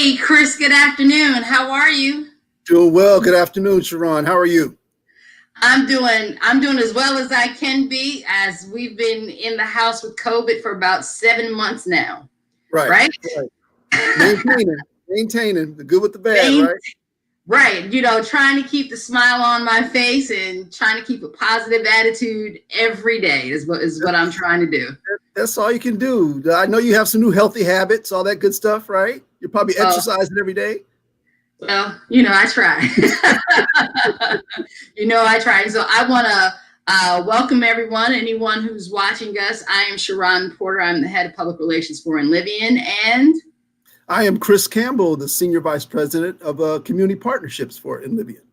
Hey, Chris, good afternoon. How are you? Doing well. Good afternoon, Cheron. How are you? I'm doing as well as I can be, as we've been in the house with COVID for about 7 months now. Right. Maintaining the good with the bad, right? Right. You know, trying to keep the smile on my face and trying to keep a positive attitude every day is what I'm trying to do. That's all you can do. I know you have some new healthy habits, all that good stuff, right? You're probably exercising every day. Well, I try. I try. So I want to welcome anyone who's watching us. I am Cheron Porter. I'm the head of public relations for INLIVIAN, and I am Chris Campbell, the senior vice president of community partnerships for INLIVIAN.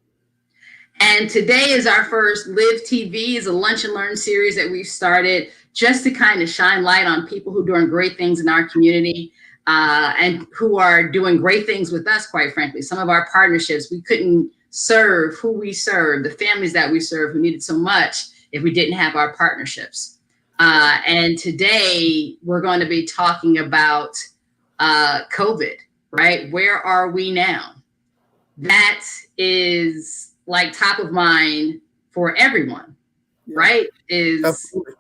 And today is our first Liv Tv, is a lunch and learn series that we've started just to kind of shine light on people who are doing great things in our community. And who are doing great things with us, quite frankly. Some of our partnerships, we couldn't serve who we serve, the families that we serve who needed so much if we didn't have our partnerships. And today we're going to be talking about COVID, right? Where are we now? That is like top of mind for everyone, right? Absolutely.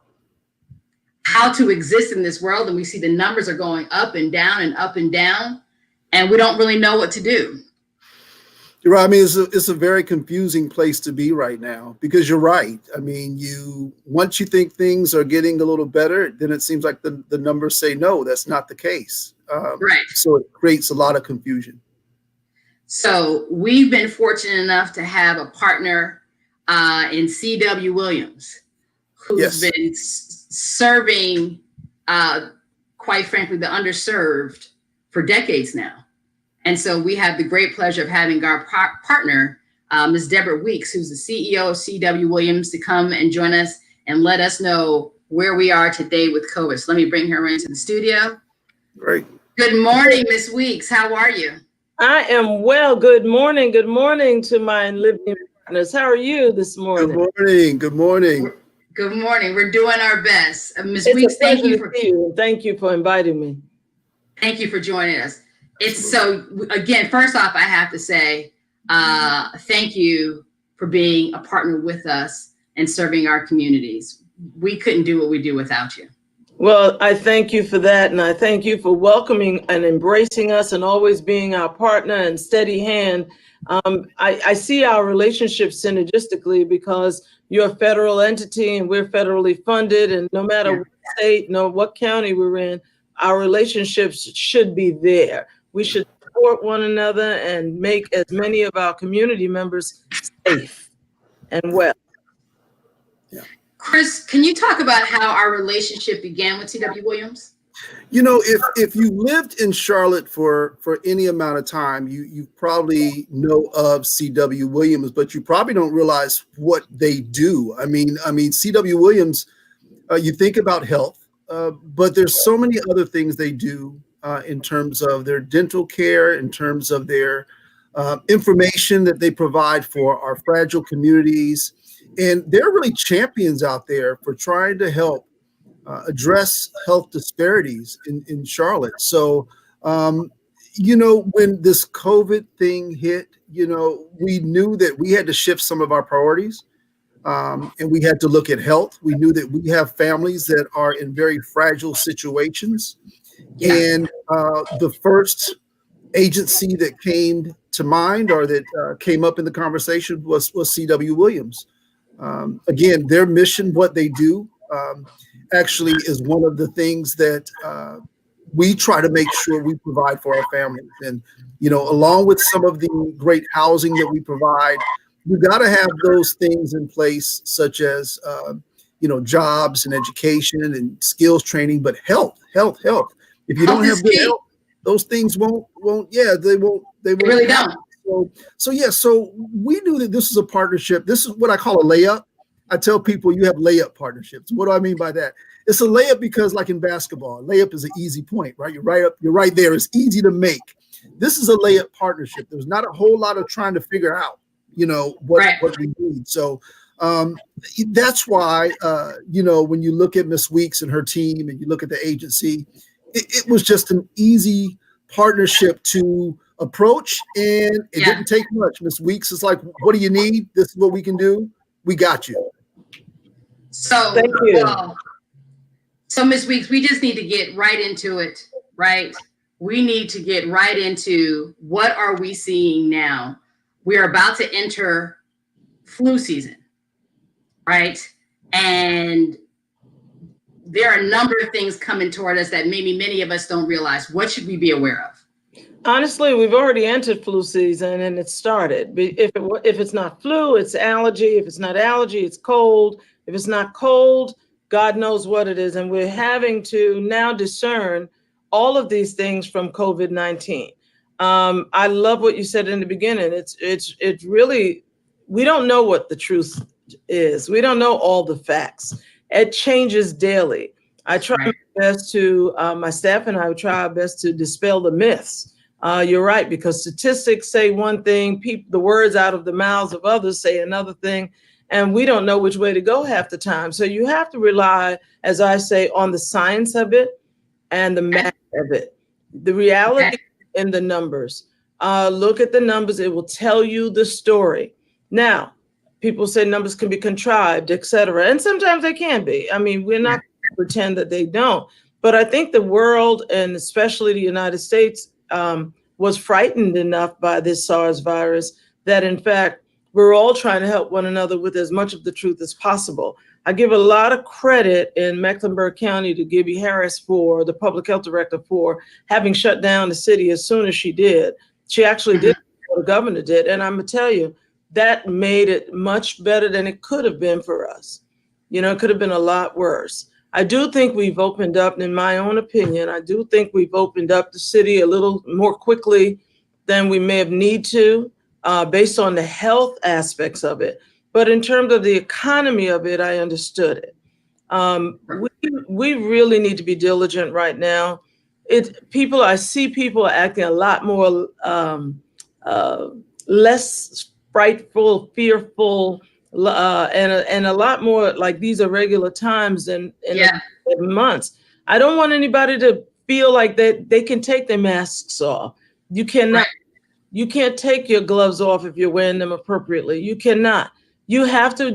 How to exist in this world, and we see the numbers are going up and down and up and down, and we don't really know what to do. You're right. I mean, it's a very confusing place to be right now, because you're right. I mean, once you think things are getting a little better, then it seems like the numbers say no, that's not the case. Right. So it creates a lot of confusion. So we've been fortunate enough to have a partner in C.W. Williams, who's been serving, quite frankly, the underserved for decades now. And so we have the great pleasure of having our partner, Ms. Debra Weeks, who's the CEO of C.W. Williams, to come and join us and let us know where we are today with COVID. So let me bring her into the studio. Great. Good morning, Ms. Weeks. How are you? I am well. Good morning. Good morning to my INLIVIAN partners. How are you this morning? Good morning. Good morning. Good morning. We're doing our best. Ms. It's Weeks, thank you for inviting me. Thank you for joining us. Again, first off, I have to say thank you for being a partner with us and serving our communities. We couldn't do what we do without you. Well, I thank you for that, and I thank you for welcoming and embracing us and always being our partner and steady hand. I see our relationship synergistically, because you're a federal entity and we're federally funded, and no matter what state, what county we're in, our relationships should be there. We should support one another and make as many of our community members safe and well. Yeah. Chris, can you talk about how our relationship began with C.W. Williams? You know, if you lived in Charlotte for any amount of time, you probably know of C.W. Williams, but you probably don't realize what they do. I mean, C.W. Williams, you think about health, but there's so many other things they do in terms of their dental care, in terms of their information that they provide for our fragile communities. And they're really champions out there for trying to help address health disparities in Charlotte. So, when this COVID thing hit, we knew that we had to shift some of our priorities, and we had to look at health. We knew that we have families that are in very fragile situations. Yeah. And the first agency that came to mind, or that came up in the conversation, was C.W. Williams. Again, their mission, what they do, actually is one of the things that we try to make sure we provide for our families. And, along with some of the great housing that we provide, you got to have those things in place, such as, jobs and education and skills training, but health. If you don't have good health, those things won't. They really don't. So we knew that this is a partnership. This is what I call a layup. I tell people you have layup partnerships. What do I mean by that? It's a layup because, like in basketball, layup is an easy point, right? You're right there. It's easy to make. This is a layup partnership. There's not a whole lot of trying to figure out, what we need. So that's why, when you look at Ms. Weeks and her team, and you look at the agency, it was just an easy partnership to approach, and it didn't take much. Ms. Weeks is like, what do you need? This is what we can do. We got you. So, thank you. So Ms. Weeks, we just need to get right into it, right? We need to get right into what are we seeing now? We're about to enter flu season, right? And there are a number of things coming toward us that maybe many of us don't realize. What should we be aware of? Honestly, we've already entered flu season and it started. If it's not flu, it's allergy. If it's not allergy, it's cold. If it's not cold, God knows what it is. And we're having to now discern all of these things from COVID-19. I love what you said in the beginning. It's really, we don't know what the truth is. We don't know all the facts. It changes daily. I try my best to, my staff and I try our best to dispel the myths. You're right, because statistics say one thing, the words out of the mouths of others say another thing, and we don't know which way to go half the time. So you have to rely, as I say, on the science of it and the math of it. The reality in the numbers. Look at the numbers, it will tell you the story. Now, people say numbers can be contrived, et cetera, and sometimes they can be. I mean, we're not going to pretend that they don't, but I think the world, and especially the United States, was frightened enough by this SARS virus that, in fact, we're all trying to help one another with as much of the truth as possible. I give a lot of credit in Mecklenburg County to Gibby Harris, for the public health director, for having shut down the city as soon as she did. She actually did what the governor did. And I'm gonna tell you, that made it much better than it could have been for us. You know, it could have been a lot worse. I do think we've opened up, in my own opinion, I do think we've opened up the city a little more quickly than we may have need to, based on the health aspects of it. But in terms of the economy of it, I understood it. We really need to be diligent right now. I see people acting a lot more, less frightful, fearful, and a lot more like these are regular times than in 7 months. I don't want anybody to feel like that they can take their masks off. You cannot. You can't take your gloves off if you're wearing them appropriately. You cannot. You have to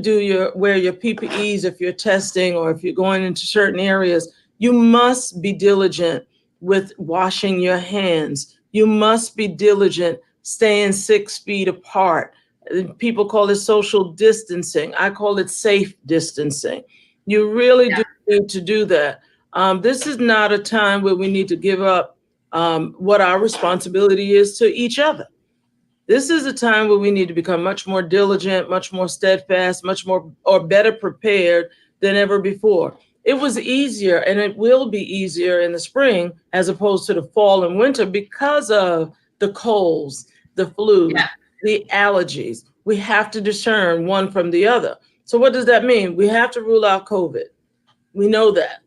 wear your PPEs if you're testing or if you're going into certain areas. You must be diligent with washing your hands. You must be diligent staying 6 feet apart. People call it social distancing. I call it safe distancing. You really do need to do that. This is not a time where we need to give up what our responsibility is to each other. This is a time where we need to become much more diligent, much more steadfast, much more or better prepared than ever before. It was easier, and it will be easier in the spring as opposed to the fall and winter because of the colds, the flu, the allergies. We have to discern one from the other. So what does that mean? We have to rule out COVID. We know that.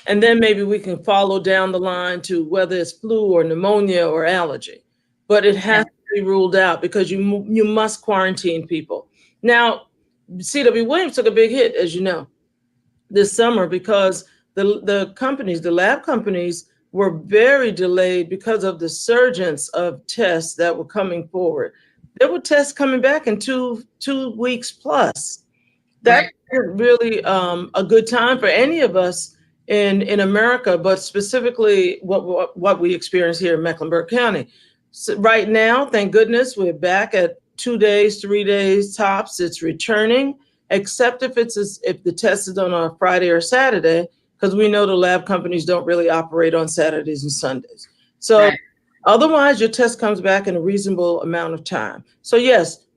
And then maybe we can follow down the line to whether it's flu or pneumonia or allergy. But it has to be ruled out because you must quarantine people. Now, C.W. Williams took a big hit, as you know, this summer because the companies, the lab companies, were very delayed because of the surgence of tests that were coming forward. There were tests coming back in two weeks plus. That's really a good time for any of us in America, but specifically what we experience here in Mecklenburg County. So right now, thank goodness, we're back at 2 days, 3 days tops. It's returning, except if the test is on a Friday or Saturday, because we know the lab companies don't really operate on Saturdays and Sundays. So otherwise, your test comes back in a reasonable amount of time. So yes,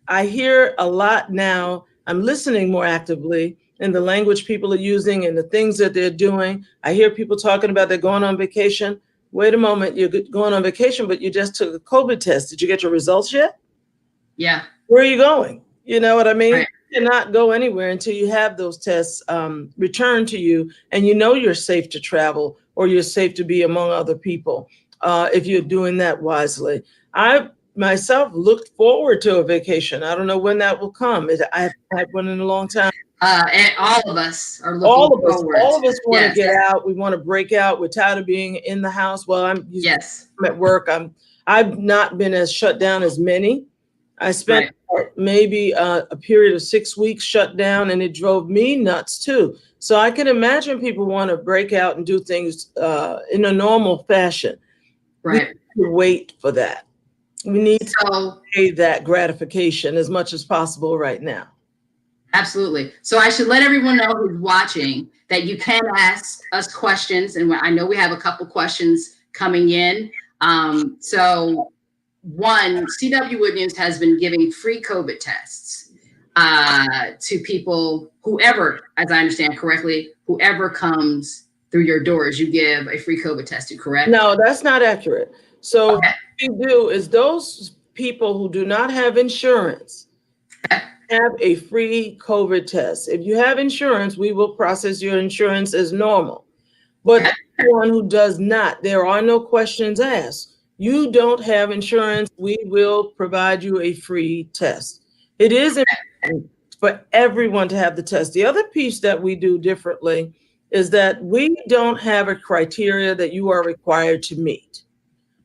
I hear a lot now. I'm listening more actively in the language people are using and the things that they're doing. I hear people talking about they're going on vacation. Wait a moment, you're going on vacation, but you just took a COVID test. Did you get your results yet? Yeah. Where are you going? You know what I mean? You cannot go anywhere until you have those tests returned to you and you know you're safe to travel or you're safe to be among other people if you're doing that wisely. I myself looked forward to a vacation. I don't know when that will come. I haven't had one in a long time. And all of us are looking forward. All of us want to Yes. get out. We want to break out. We're tired of being in the house. Well, I'm at work. I've not been as shut down as many. I spent maybe a period of 6 weeks shut down, and it drove me nuts too. So I can imagine people want to break out and do things in a normal fashion. Right. We need to wait for that. We need to pay that gratification as much as possible right now. Absolutely. So I should let everyone know who's watching that you can ask us questions. And I know we have a couple questions coming in. So one, CW Williams has been giving free COVID tests to people, whoever, as I understand correctly, whoever comes through your doors, you give a free COVID test to, correct? No, that's not accurate. So what we do is those people who do not have insurance have a free COVID test. If you have insurance, we will process your insurance as normal. But anyone who does not, there are no questions asked. You don't have insurance, we will provide you a free test. It is important for everyone to have the test. The other piece that we do differently is that we don't have a criteria that you are required to meet.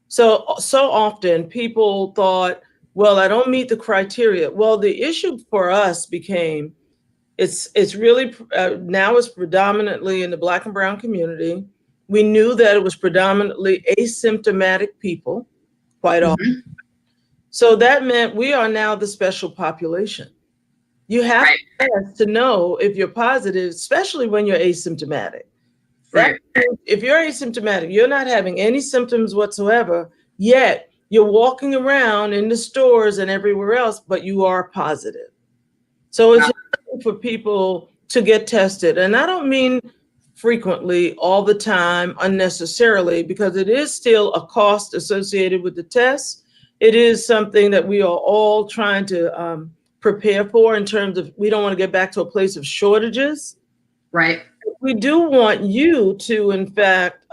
So often people thought, well, I don't meet the criteria. Well, the issue for us became, it's really, now it's predominantly in the Black and brown community. We knew that it was predominantly asymptomatic people quite often. So that meant we are now the special population. You have to know if you're positive, especially when you're asymptomatic. If you're asymptomatic, you're not having any symptoms whatsoever, yet you're walking around in the stores and everywhere else, but you are positive. So it's important for people to get tested. And I don't mean frequently, all the time, unnecessarily, because it is still a cost associated with the test. It is something that we are all trying to prepare for in terms of, we don't want to get back to a place of shortages. Right. We do want you to, in fact,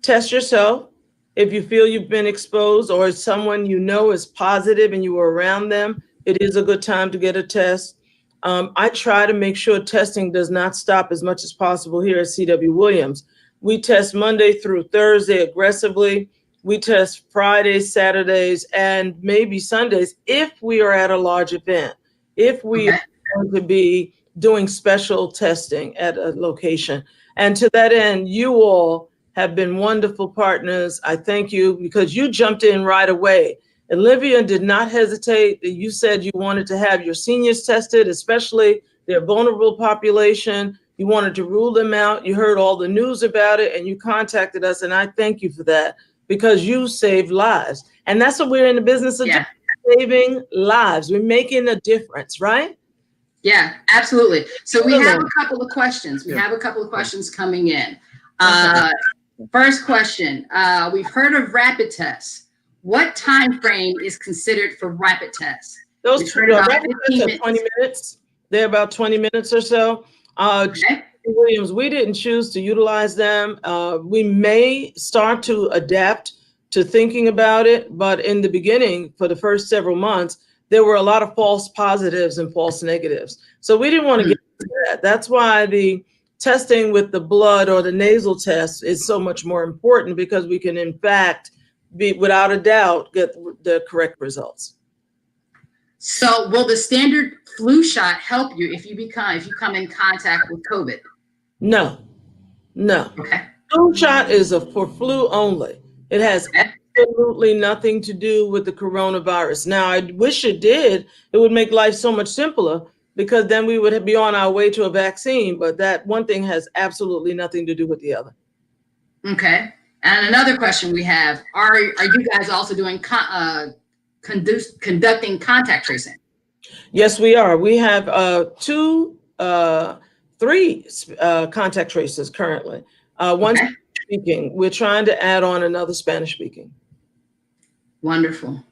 test yourself. If you feel you've been exposed or someone you know is positive and you were around them, it is a good time to get a test. I try to make sure testing does not stop as much as possible here at CW Williams. We test Monday through Thursday aggressively. We test Fridays, Saturdays, and maybe Sundays if we are at a large event, if we are going to be doing special testing at a location. And to that end, you all have been wonderful partners. I thank you because you jumped in right away. INLIVIAN did not hesitate. You said you wanted to have your seniors tested, especially their vulnerable population. You wanted to rule them out. You heard all the news about it and you contacted us. And I thank you for that because you saved lives. And that's what we're in the business of, saving lives. We're making a difference, right? Yeah, absolutely. So we have a couple of questions. We have a couple of questions coming in. First question, we've heard of rapid tests. What time frame is considered for rapid tests? Those rapid tests are 20 minutes. They're about 20 minutes or so. Williams, we didn't choose to utilize them. We may start to adapt to thinking about it, but in the beginning, for the first several months, there were a lot of false positives and false negatives. So we didn't want to get into that. That's why the testing with the blood or the nasal test is so much more important because we can, in fact, without a doubt, get the correct results. So will the standard flu shot help you if you come in contact with COVID? No. Okay. Flu shot is for flu only. It has absolutely nothing to do with the coronavirus. Now, I wish it did. It would make life so much simpler because then we would be on our way to a vaccine. But that one thing has absolutely nothing to do with the other. Okay. And another question we have, are you guys also doing conducting contact tracing? Yes, we are. We have three contact tracers currently. One speaking. We're trying to add on another Spanish speaking. Wonderful.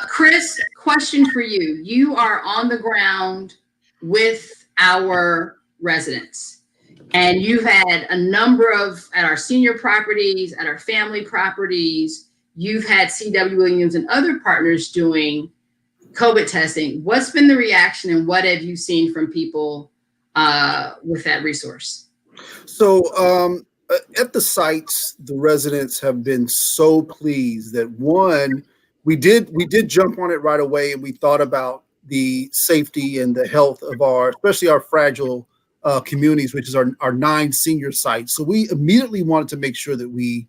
Chris, question for you. You are on the ground with our residents. And you've had a number of, at our senior properties, at our family properties, you've had CW Williams and other partners doing COVID testing. What's been the reaction and what have you seen from people with that resource? So at the sites, the residents have been so pleased that one, we did jump on it right away, and we thought about the safety and the health of especially our fragile communities, which is our 9 senior sites. So we immediately wanted to make sure that we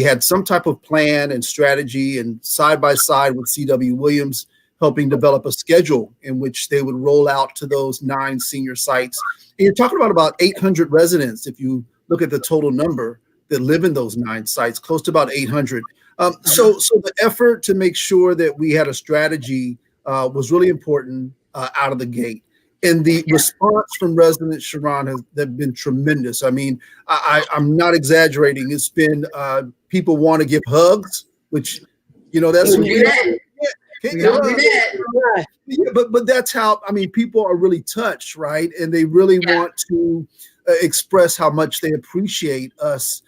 had some type of plan and strategy, and side by side with C.W. Williams, helping develop a schedule in which they would roll out to those 9 senior sites. And you're talking about 800 residents if you look at the total number that live in those 9 sites, close to about 800. So the effort to make sure that we had a strategy was really important out of the gate. And the response from residents, Cheron, has been tremendous. I mean, I'm not exaggerating. It's been people want to give hugs, which, that's but that's how, I mean, people are really touched, right? And they really want to express how much they appreciate us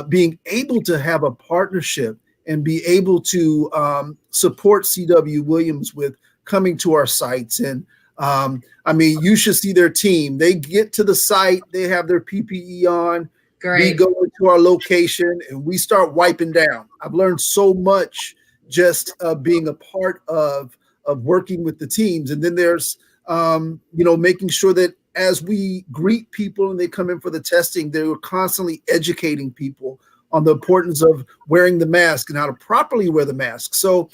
being able to have a partnership and be able to support C.W. Williams with coming to our sites. And I mean, you should see their team. They get to the site, they have their PPE on. Great. We go into our location and we start wiping down. I've learned so much just being a part of working with the teams. And then there's, making sure that as we greet people and they come in for the testing, they were constantly educating people on the importance of wearing the mask and how to properly wear the mask. So,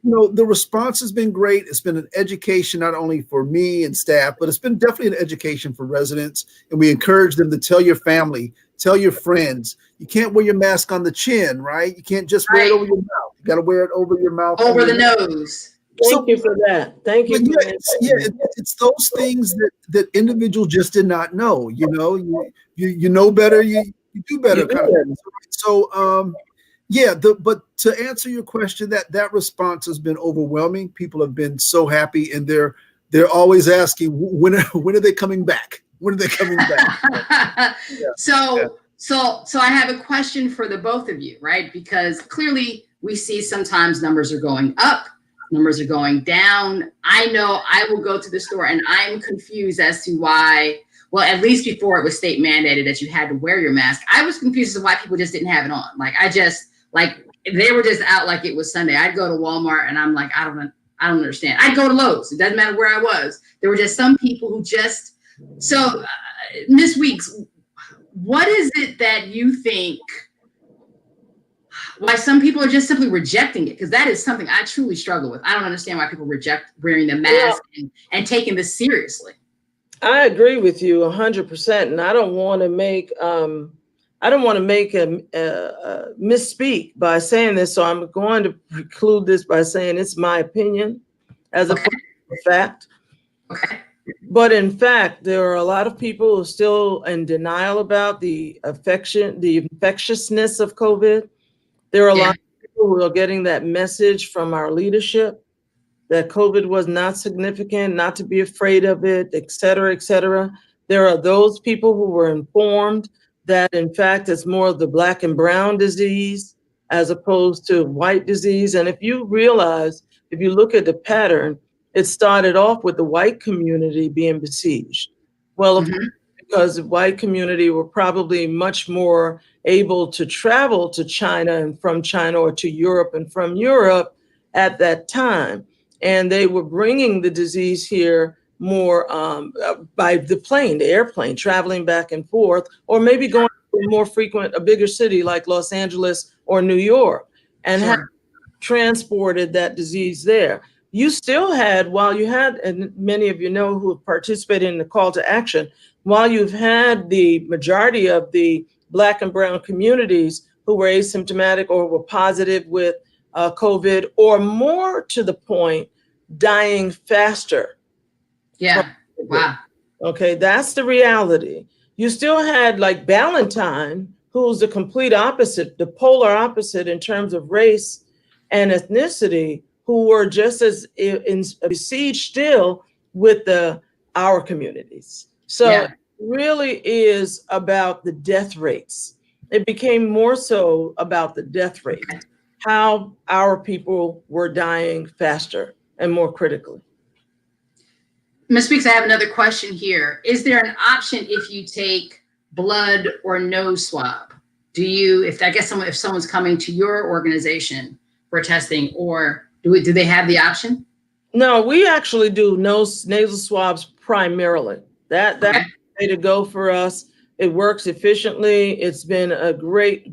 the response has been great. It's been an education, not only for me and staff, but it's been definitely an education for residents. And we encourage them to tell your family, tell your friends, you can't wear your mask on the chin, right? You can't just wear it over your mouth. You got to wear it over your mouth. Over the nose. Thank you for that. Thank you. It's those things that individuals just did not know. You know better, you do better. So, but to answer your question, that response has been overwhelming. People have been so happy, and they're always asking, when are they coming back? When are they coming back? So I have a question for the both of you, right? Because clearly we see sometimes numbers are going up, numbers are going down. I know I will go to the store and I'm confused as to why. Well, at least before it was state mandated that you had to wear your mask, I was confused as to why people just didn't have it on. Like they were just out like it was Sunday. I'd go to Walmart and I'm like, I don't understand. I'd go to Lowe's. It doesn't matter where I was. There were just some people who just, so Ms. Weeks, what is it that you think, why some people are just simply rejecting it? Because that is something I truly struggle with. I don't understand why people reject wearing the mask and taking this seriously. I agree with you 100%. And I don't want to make, a misspeak by saying this, so I'm going to preclude this by saying it's my opinion as a fact. Okay. But in fact, there are a lot of people who are still in denial about the infectiousness of COVID. There are a lot of people who are getting that message from our leadership that COVID was not significant, not to be afraid of it, et cetera, et cetera. There are those people who were informed that in fact it's more of the black and brown disease as opposed to white disease. And if you look at the pattern, it started off with the white community being besieged. Well, of course, because the white community were probably much more able to travel to China and from China, or to Europe and from Europe at that time. And they were bringing the disease here more by the airplane, traveling back and forth, or maybe going to a bigger city like Los Angeles or New York, and have transported that disease there. You still had, and many of you know who have participated in the call to action, while you've had the majority of the black and brown communities who were asymptomatic or were positive with COVID, or more to the point, dying faster. Yeah. Wow. Okay, that's the reality. You still had like Ballantyne, who's the complete opposite, the polar opposite in terms of race and ethnicity, who were just as besieged still with our communities. So it really is about the death rates. It became more so about the death rate, how our people were dying faster. and more critically. Ms. Weeks, I have another question here. Is there an option if you take blood or nose swab? Do you, if someone's coming to your organization for testing, or do they have the option? No, we actually do nasal swabs primarily. That's the way to go for us. It works efficiently. It's been a great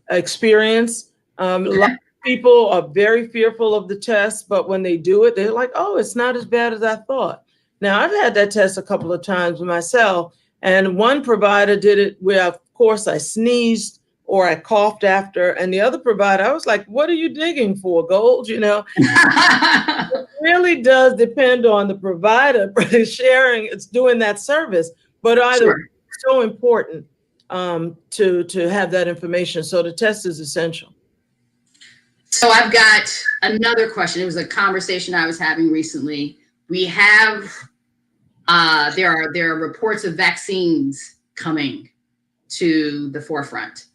experience. A lot of people are very fearful of the test, but when they do it, they're like, oh, it's not as bad as I thought. Now, I've had that test a couple of times myself, and one provider did it where, of course, I sneezed or I coughed after, and the other provider, I was like, what are you digging for, gold? You know, it really does depend on the provider sharing, it's doing that service, but either it's so important to have that information. So the test is essential. So I've got another question. It was a conversation I was having recently. We have, there are reports of vaccines coming to the forefront.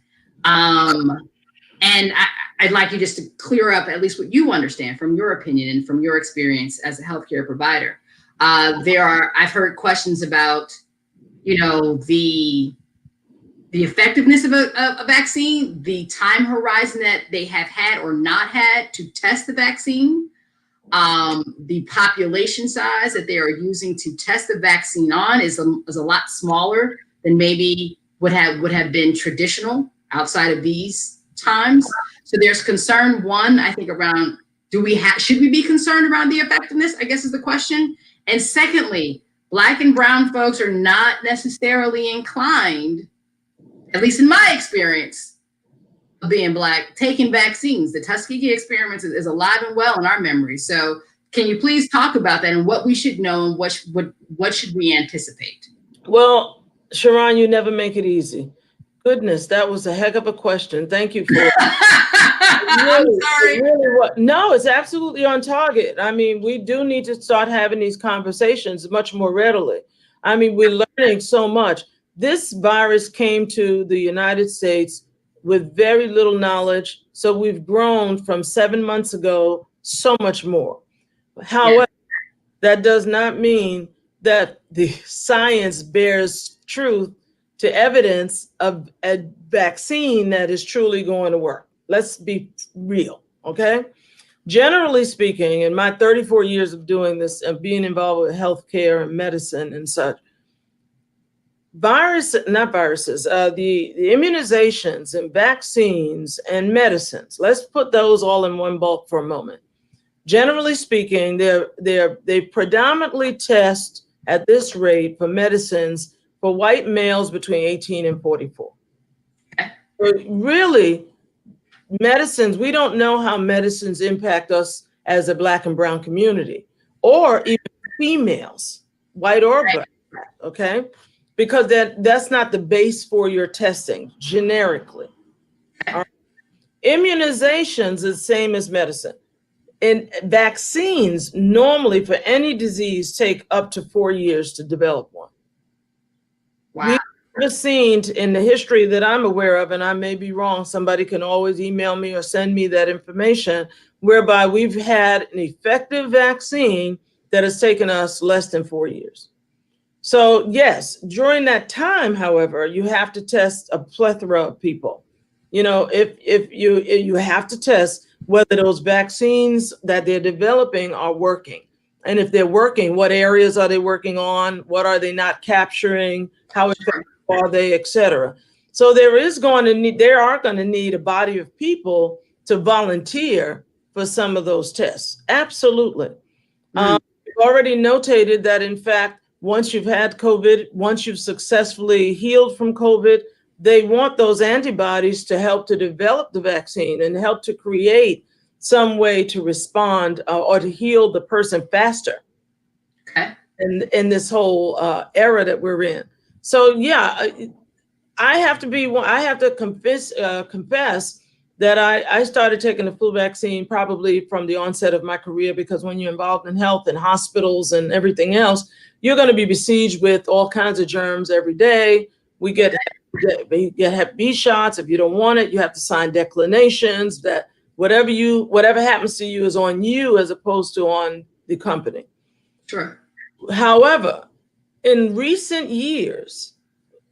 And I'd like you just to clear up at least what you understand from your opinion and from your experience as a healthcare provider. I've heard questions about, you know, the effectiveness of a vaccine, the time horizon that they have had or not had to test the vaccine, the population size that they are using to test the vaccine on is a lot smaller than maybe would have been traditional outside of these times. So there's concern, one, I think, around should we be concerned around the effectiveness, I guess is the question. And secondly, Black and brown folks are not necessarily inclined, at least in my experience of being Black, taking vaccines. The Tuskegee experiment is alive and well in our memory. So can you please talk about that and what we should know and what should we anticipate? Well, Cheron, you never make it easy. Goodness, that was a heck of a question. Thank you for it. I'm sorry. No, it's absolutely on target. I mean, we do need to start having these conversations much more readily. I mean, we're learning so much. This virus came to the United States with very little knowledge. So we've grown from 7 months ago so much more. However, that does not mean that the science bears truth to evidence of a vaccine that is truly going to work. Let's be real, okay? Generally speaking, in my 34 years of doing this and being involved with healthcare and medicine and such, the immunizations and vaccines and medicines, let's put those all in one bulk for a moment. Generally speaking, they predominantly test at this rate for medicines for white males between 18 and 44. But really, medicines, we don't know how medicines impact us as a Black and brown community, or even females, white or Black, okay? Because that's not the base for your testing, generically. Right. Immunizations is the same as medicine. And vaccines, normally for any disease, take up to 4 years to develop one. Wow. We've seen in the history that I'm aware of, and I may be wrong, somebody can always email me or send me that information, whereby we've had an effective vaccine that has taken us less than 4 years. So yes, during that time, however, you have to test a plethora of people. You know, if you have to test whether those vaccines that they're developing are working. And if they're working, what areas are they working on? What are they not capturing? How effective are they, et cetera? So they are going to need a body of people to volunteer for some of those tests. Absolutely. We've already notated that, in fact, once you've had COVID, once you've successfully healed from COVID, they want those antibodies to help to develop the vaccine and help to create some way to respond or to heal the person faster. Okay. In this whole era that we're in. So yeah, I have to confess that I started taking the flu vaccine probably from the onset of my career, because when you're involved in health and hospitals and everything else, you're going to be besieged with all kinds of germs every day. We get Hep B shots. If you don't want it, you have to sign declinations that whatever happens to you is on you as opposed to on the company. Sure. However, in recent years,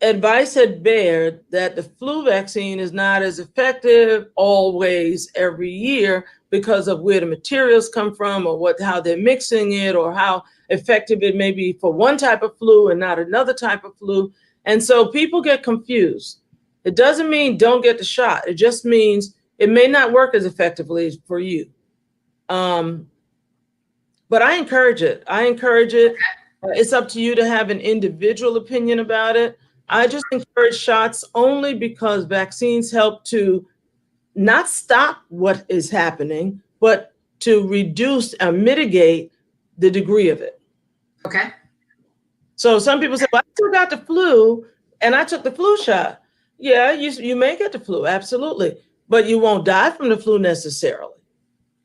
advice had bared that the flu vaccine is not as effective always every year because of where the materials come from or how they're mixing it or how effective it may be for one type of flu and not another type of flu. And so people get confused. It doesn't mean don't get the shot. It just means it may not work as effectively for you. But I encourage it. It's up to you to have an individual opinion about it. I just encourage shots only because vaccines help to not stop what is happening, but to reduce and mitigate the degree of it. Okay. So some people say, well, I still got the flu and I took the flu shot. Yeah, you may get the flu, absolutely, but you won't die from the flu necessarily.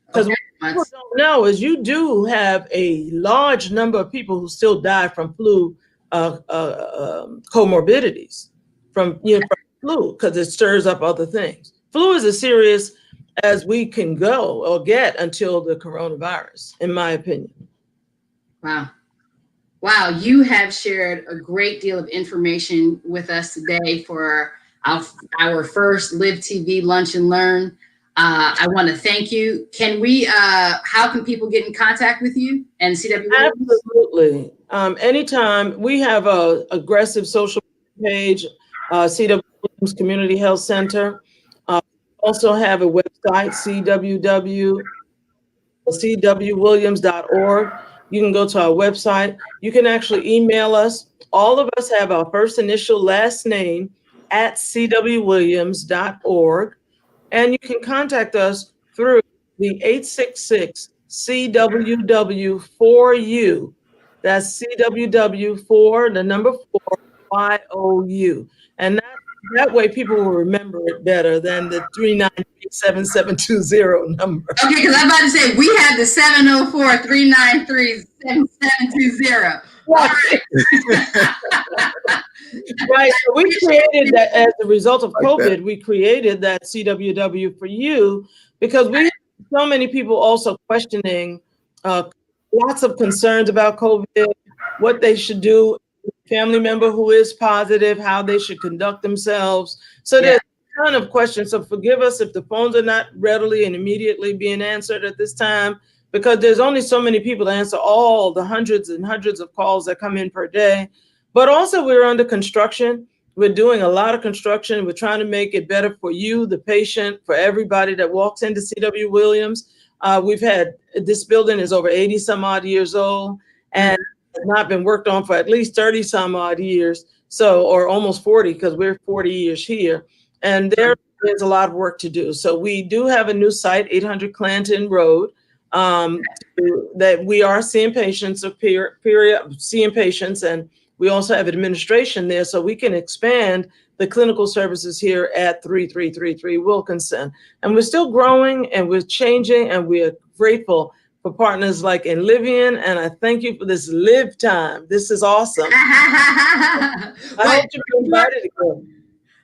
Because what people don't know is you do have a large number of people who still die from flu comorbidities from flu because it stirs up other things. Flu is as serious as we can go or get until the coronavirus, in my opinion. Wow. Wow, you have shared a great deal of information with us today for our first Liv TV Lunch and Learn. I want to thank you. Can we, how can people get in contact with you and CW Williams? Absolutely. Anytime. We have a aggressive social page, CW Williams Community Health Center. Also have a website, cwwilliams.org. You can go to our website. You can actually email us. All of us have our first initial last name at cwwilliams.org. And you can contact us through the 866-CWW4U. That's CWW4, the number 4, YOU. And that way people will remember it better than the 393-7720 number. Okay, because I'm about to say, we have the 704-393-7720. Right. Right. So we created that as a result of COVID. We created that CWW for you because we have so many people also questioning lots of concerns about COVID, what they should do, family member who is positive, how they should conduct themselves. So there's a ton of questions. So forgive us if the phones are not readily and immediately being answered at this time, because there's only so many people to answer all the hundreds and hundreds of calls that come in per day. But also we're under construction. We're doing a lot of construction. We're trying to make it better for you, the patient, for everybody that walks into CW Williams. We've had, this building is over 80 some odd years old and has not been worked on for at least 30 some odd years. So, or almost 40, because we're 40 years here. And there's a lot of work to do. So we do have a new site, 800 Clanton Road, that we are seeing patients, seeing patients, and we also have administration there, so we can expand the clinical services here at 3333 Wilkinson. And we're still growing and we're changing, and we're grateful for partners like INLIVIAN, and I thank you for this Liv time. This is awesome. I hope to be invited again.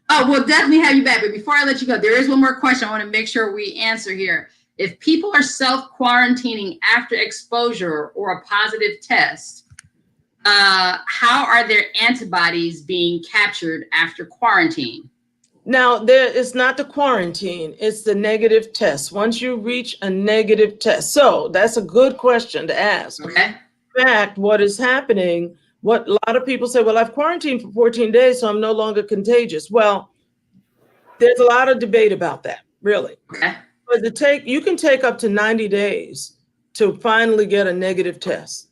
Oh, we'll definitely have you back. But before I let you go, there is one more question I want to make sure we answer here. If people are self-quarantining after exposure or a positive test, how are their antibodies being captured after quarantine? Now, it's not the quarantine, it's the negative test. Once you reach a negative test. So that's a good question to ask. Okay. In fact, what is happening, what a lot of people say, well, I've quarantined for 14 days, so I'm no longer contagious. Well, there's a lot of debate about that, really. Okay. But you can take up to 90 days to finally get a negative test.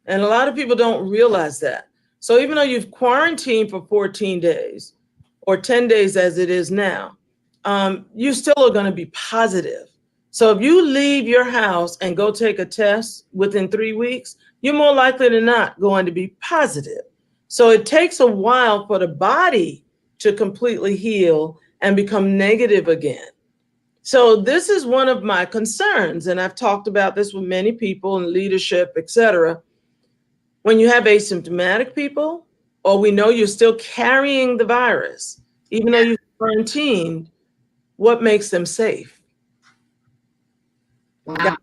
And a lot of people don't realize that. So even though you've quarantined for 14 days or 10 days as it is now, you still are going to be positive. So if you leave your house and go take a test within 3 weeks, you're more likely than not going to be positive. So it takes a while for the body to completely heal and become negative again. So this is one of my concerns, and I've talked about this with many people in leadership, et cetera. When you have asymptomatic people, or we know you're still carrying the virus, even though you're quarantined, what makes them safe. Wow.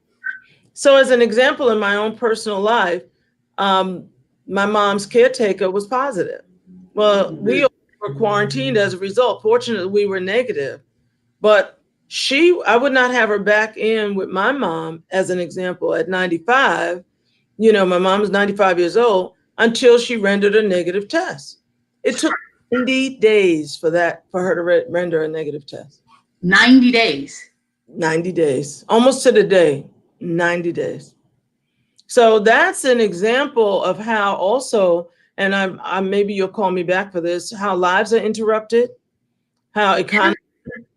So as an example, in my own personal life, my mom's caretaker was positive. Well, we were quarantined as a result. Fortunately, we were negative. But I would not have her back in with my mom, as an example, at 95. You know, my mom's 95 years old, until she rendered a negative test. It took 90 days for her to render a negative test. 90 days. 90 days, almost to the day, 90 days. So that's an example of how also, and I'm maybe you'll call me back for this, how lives are interrupted, how economy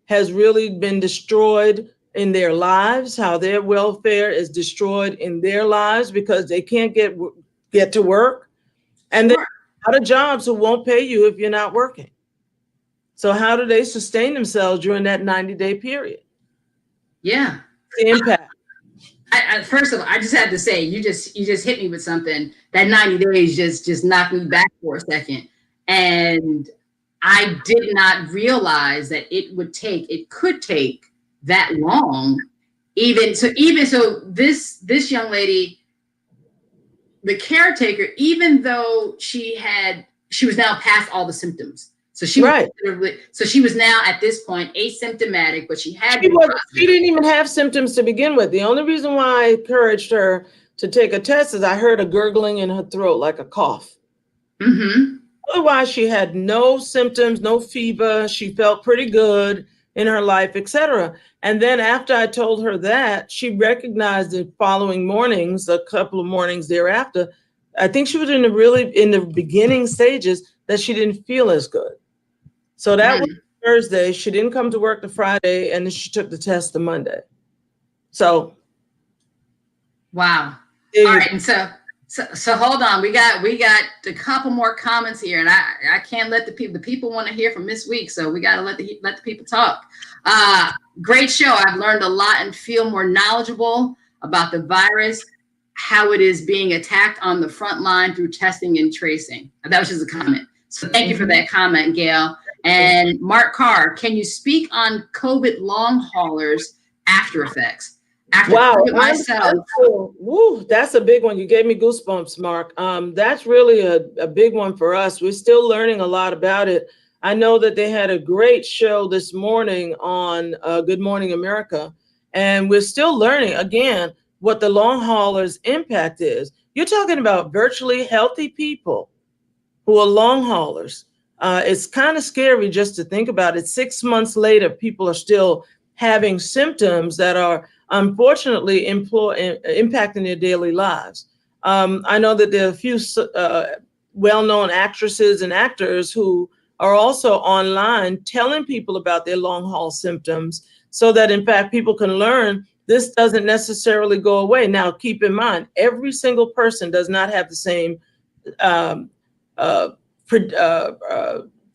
has really been destroyed in their lives, how their welfare is destroyed in their lives because they can't get to work. And there are a lot of jobs who won't pay you if you're not working. So how do they sustain themselves during that 90-day period? Yeah. The impact. First of all, I just have to say, you just hit me with something. That 90 days just knocked me back for a second. And I did not realize that it could take that long. Even so this young lady, the caretaker, even though she was now past all the symptoms. So she was now at this point asymptomatic, but she didn't even have symptoms to begin with. The only reason why I encouraged her to take a test is I heard a gurgling in her throat, like a cough. Mm-hmm. Otherwise, she had no symptoms, no fever. She felt pretty good in her life, etc. And then after I told her that, she recognized the following mornings, a couple of mornings thereafter, I think she was in the beginning stages, that she didn't feel as good. So that was Thursday. She didn't come to work the Friday, and then she took the test the Monday. So, wow. All right, and so hold on. We got a couple more comments here, and I can't let the people want to hear from Miss Weeks, so we got to let the people talk. Great show. I've learned a lot and feel more knowledgeable about the virus, how it is being attacked on the front line through testing and tracing. That was just a comment. So thank you for that comment, Gail. And Mark Carr, can you speak on COVID long haulers after effects? After COVID myself. Woo, that's a big one. You gave me goosebumps, Mark. That's really a big one for us. We're still learning a lot about it. I know that they had a great show this morning on Good Morning America, and we're still learning, again, what the long haulers' impact is. You're talking about virtually healthy people who are long haulers. It's kind of scary just to think about it. 6 months later, people are still having symptoms that are unfortunately impacting their daily lives. I know that there are a few well-known actresses and actors who are also online telling people about their long haul symptoms so that, in fact, people can learn this doesn't necessarily go away. Now, keep in mind, every single person does not have the same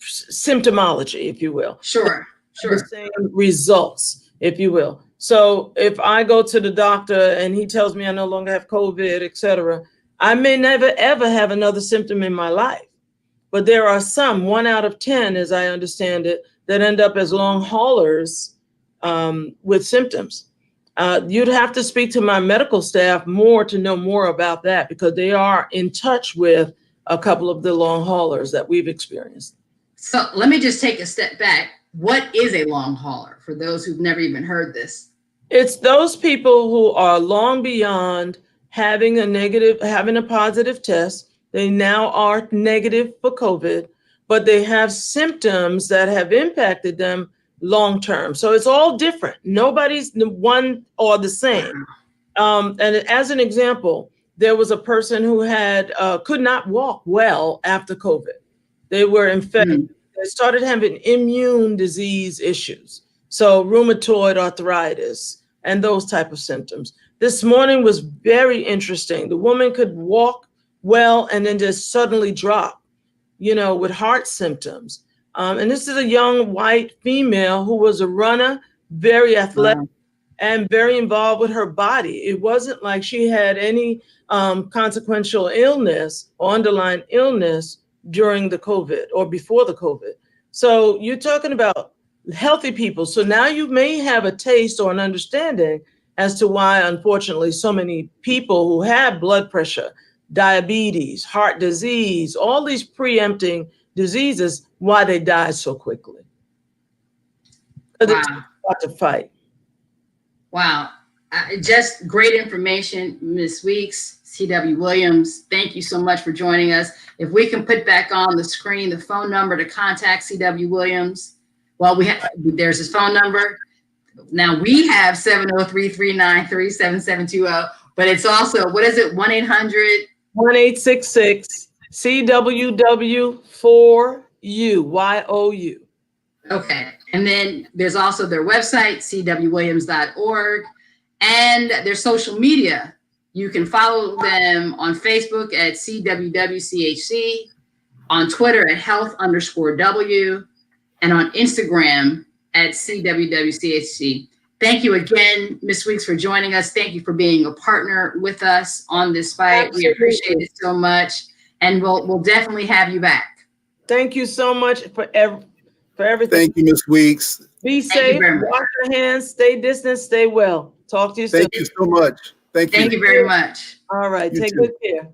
symptomology, if you will. Sure. The same results, if you will. So if I go to the doctor and he tells me I no longer have COVID, etc., I may never, ever have another symptom in my life. But there are some, 1 out of 10, as I understand it, that end up as long haulers with symptoms. You'd have to speak to my medical staff more to know more about that, because they are in touch with a couple of the long haulers that we've experienced. So let me just take a step back. What is a long hauler for those who've never even heard this? It's those people who are long beyond having a positive test. They now are negative for COVID, but they have symptoms that have impacted them long term. So it's all different. Nobody's one or the same. And as an example, there was a person who could not walk well after COVID. They were infected. They started having immune disease issues. So rheumatoid arthritis and those type of symptoms. This morning was very interesting. The woman could walk well and then just suddenly drop, with heart symptoms. And this is a young white female who was a runner, very athletic, and very involved with her body. It wasn't like she had any consequential illness or underlying illness during the COVID or before the COVID. So you're talking about healthy people. So now you may have a taste or an understanding as to why, unfortunately, so many people who have blood pressure, diabetes, heart disease, all these preempting diseases, why they die so quickly. Because it's hard to fight. Wow. Just great information, Ms. Weeks, C.W. Williams. Thank you so much for joining us. If we can put back on the screen the phone number to contact C.W. Williams. Well, there's his phone number. Now we have 703-393-7720, but it's also, what is it? 1-866 CWW4U, Okay. And then there's also their website, cwwilliams.org, and their social media. You can follow them on Facebook at CWWCHC, on Twitter at health_W, and on Instagram at CWWCHC. Thank you again, Ms. Weeks, for joining us. Thank you for being a partner with us on this fight. Absolutely. We appreciate it so much, and we'll definitely have you back. Thank you so much for everything. Thank you, Ms. Weeks. Be safe, wash your hands, stay distant, stay well. Talk to you soon. Thank you so much. Thank you. Thank you very much. All right, You take too. good care.